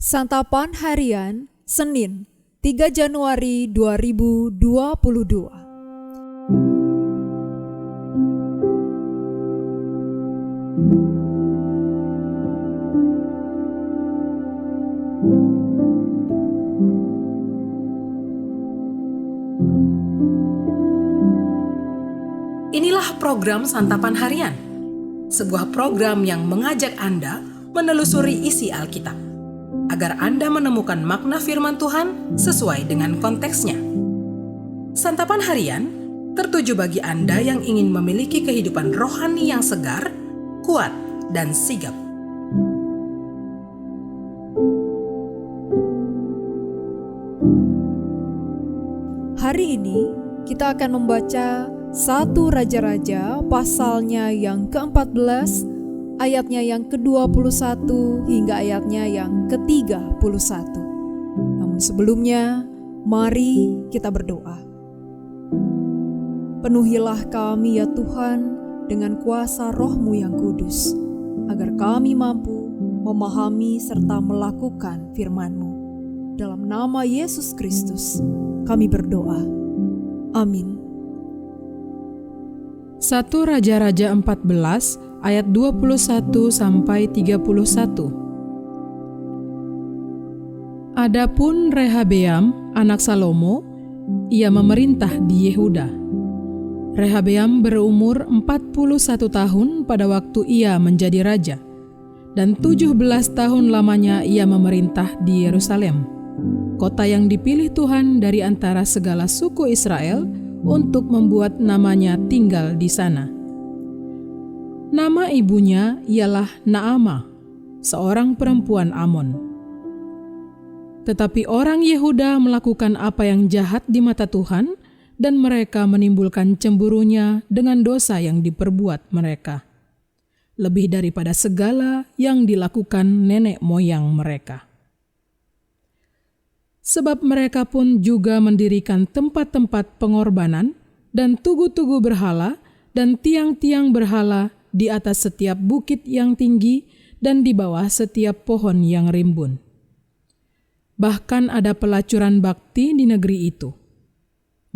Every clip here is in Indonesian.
Santapan Harian, Senin, 3 Januari 2022. Inilah program Santapan Harian, sebuah program yang mengajak Anda menelusuri isi Alkitab, agar Anda menemukan makna firman Tuhan sesuai dengan konteksnya. Santapan Harian tertuju bagi Anda yang ingin memiliki kehidupan rohani yang segar, kuat, dan sigap. Hari ini kita akan membaca 1 Raja-Raja pasalnya yang ke-14, ayatnya yang ke-21 hingga ayatnya yang ke-31. Namun sebelumnya, mari kita berdoa. Penuhilah kami ya Tuhan dengan kuasa Roh-Mu yang kudus, agar kami mampu memahami serta melakukan firman-Mu. Dalam nama Yesus Kristus, kami berdoa. Amin. 1 Raja-Raja 14 ayat 21 sampai 31. Adapun Rehabeam anak Salomo, ia memerintah di Yehuda. Rehabeam berumur 41 tahun pada waktu ia menjadi raja, dan 17 tahun lamanya ia memerintah di Yerusalem, kota yang dipilih Tuhan dari antara segala suku Israel untuk membuat namanya tinggal di sana. Nama ibunya ialah Naamah, seorang perempuan Amon. Tetapi orang Yehuda melakukan apa yang jahat di mata Tuhan, dan mereka menimbulkan cemburunya dengan dosa yang diperbuat mereka, lebih daripada segala yang dilakukan nenek moyang mereka. Sebab mereka pun juga mendirikan tempat-tempat pengorbanan dan tugu-tugu berhala dan tiang-tiang berhala di atas setiap bukit yang tinggi dan di bawah setiap pohon yang rimbun. Bahkan ada pelacuran bakti di negeri itu.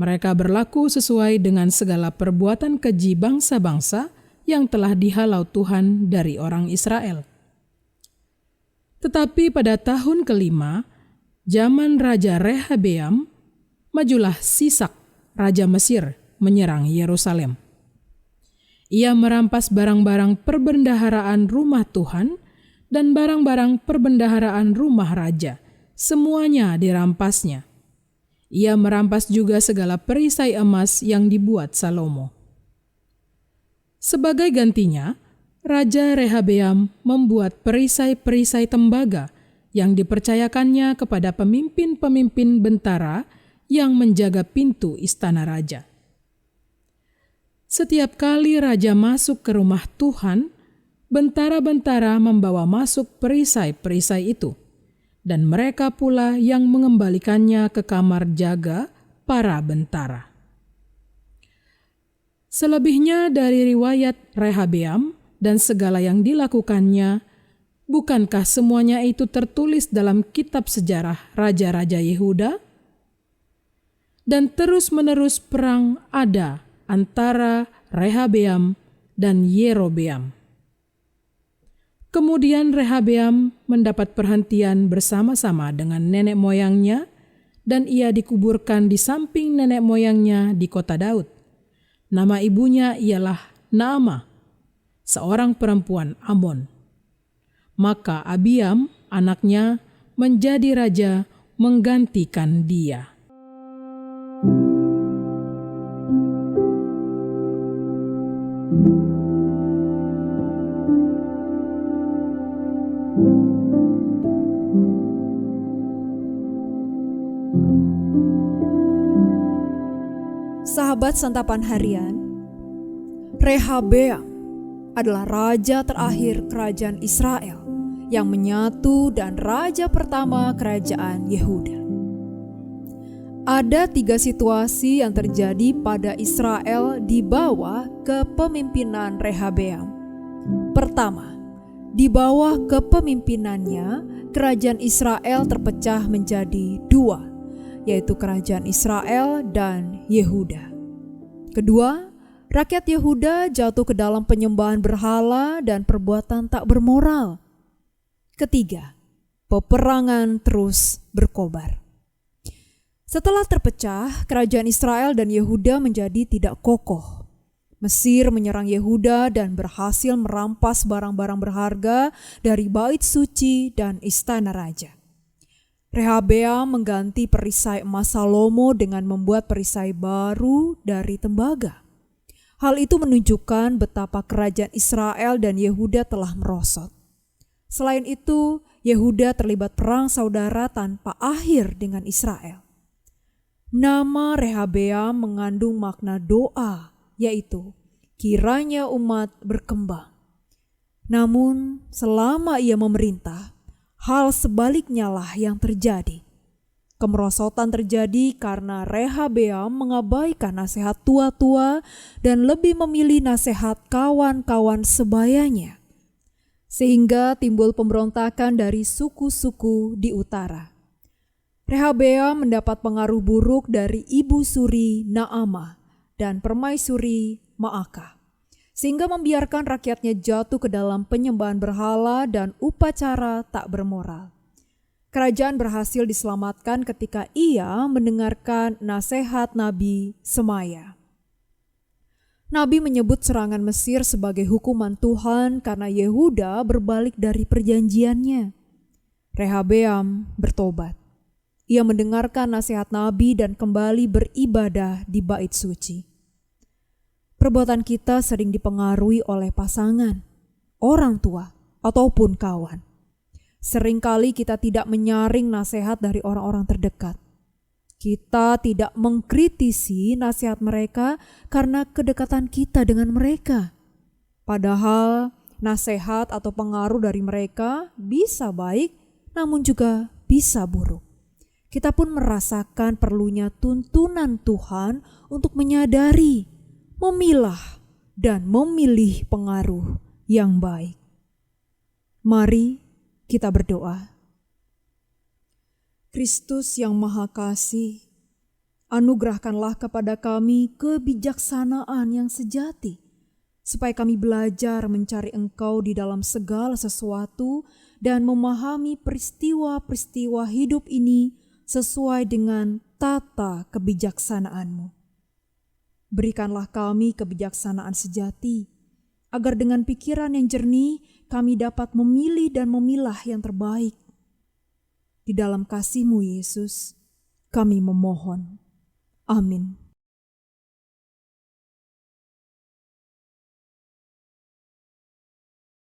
Mereka berlaku sesuai dengan segala perbuatan keji bangsa-bangsa yang telah dihalau Tuhan dari orang Israel. Tetapi pada tahun kelima, zaman Raja Rehabeam, majulah Sisak, Raja Mesir, menyerang Yerusalem. Ia merampas barang-barang perbendaharaan rumah Tuhan dan barang-barang perbendaharaan rumah raja. Semuanya dirampasnya. Ia merampas juga segala perisai emas yang dibuat Salomo. Sebagai gantinya, Raja Rehabeam membuat perisai-perisai tembaga yang dipercayakannya kepada pemimpin-pemimpin bentara yang menjaga pintu istana raja. Setiap kali raja masuk ke rumah Tuhan, bentara-bentara membawa masuk perisai-perisai itu, dan mereka pula yang mengembalikannya ke kamar jaga para bentara. Selebihnya dari riwayat Rehabeam dan segala yang dilakukannya, bukankah semuanya itu tertulis dalam kitab sejarah Raja-Raja Yehuda? Dan terus-menerus perang ada antara Rehabeam dan Yerobeam. Kemudian Rehabeam mendapat perhentian bersama-sama dengan nenek moyangnya, dan ia dikuburkan di samping nenek moyangnya di kota Daud. Nama ibunya ialah Naamah, seorang perempuan Amon. Maka Abiam, anaknya, menjadi raja menggantikan dia. Sahabat Santapan Harian, Rehabeam adalah raja terakhir kerajaan Israel yang menyatu dan raja pertama kerajaan Yehuda. Ada 3 situasi yang terjadi pada Israel di bawah kepemimpinan Rehabeam. Pertama, di bawah kepemimpinannya, kerajaan Israel terpecah menjadi dua, yaitu kerajaan Israel dan Yehuda. Kedua, rakyat Yehuda jatuh ke dalam penyembahan berhala dan perbuatan tak bermoral. Ketiga, peperangan terus berkobar. Setelah terpecah, kerajaan Israel dan Yehuda menjadi tidak kokoh. Mesir menyerang Yehuda dan berhasil merampas barang-barang berharga dari bait suci dan istana raja. Rehabeam mengganti perisai emas Salomo dengan membuat perisai baru dari tembaga. Hal itu menunjukkan betapa kerajaan Israel dan Yehuda telah merosot. Selain itu, Yehuda terlibat perang saudara tanpa akhir dengan Israel. Nama Rehabeam mengandung makna doa, yaitu kiranya umat berkembang. Namun selama ia memerintah, hal sebaliknya lah yang terjadi. Kemerosotan terjadi karena Rehabeam mengabaikan nasihat tua-tua dan lebih memilih nasihat kawan-kawan sebayanya. Sehingga timbul pemberontakan dari suku-suku di utara. Rehabeam mendapat pengaruh buruk dari ibu suri Naamah dan permaisuri Maakah, sehingga membiarkan rakyatnya jatuh ke dalam penyembahan berhala dan upacara tak bermoral. Kerajaan berhasil diselamatkan ketika ia mendengarkan nasihat Nabi Semaya. Nabi menyebut serangan Mesir sebagai hukuman Tuhan karena Yehuda berbalik dari perjanjiannya. Rehabeam bertobat. Ia mendengarkan nasihat Nabi dan kembali beribadah di bait suci. Perbuatan kita sering dipengaruhi oleh pasangan, orang tua, ataupun kawan. Seringkali kita tidak menyaring nasihat dari orang-orang terdekat. Kita tidak mengkritisi nasihat mereka karena kedekatan kita dengan mereka. Padahal nasihat atau pengaruh dari mereka bisa baik, namun juga bisa buruk. Kita pun merasakan perlunya tuntunan Tuhan untuk menyadari, memilah, dan memilih pengaruh yang baik. Mari kita berdoa. Kristus yang Maha Kasih, anugerahkanlah kepada kami kebijaksanaan yang sejati, supaya kami belajar mencari Engkau di dalam segala sesuatu dan memahami peristiwa-peristiwa hidup ini sesuai dengan tata kebijaksanaan-Mu. Berikanlah kami kebijaksanaan sejati, agar dengan pikiran yang jernih kami dapat memilih dan memilah yang terbaik. Di dalam kasih-Mu Yesus, kami memohon. Amin.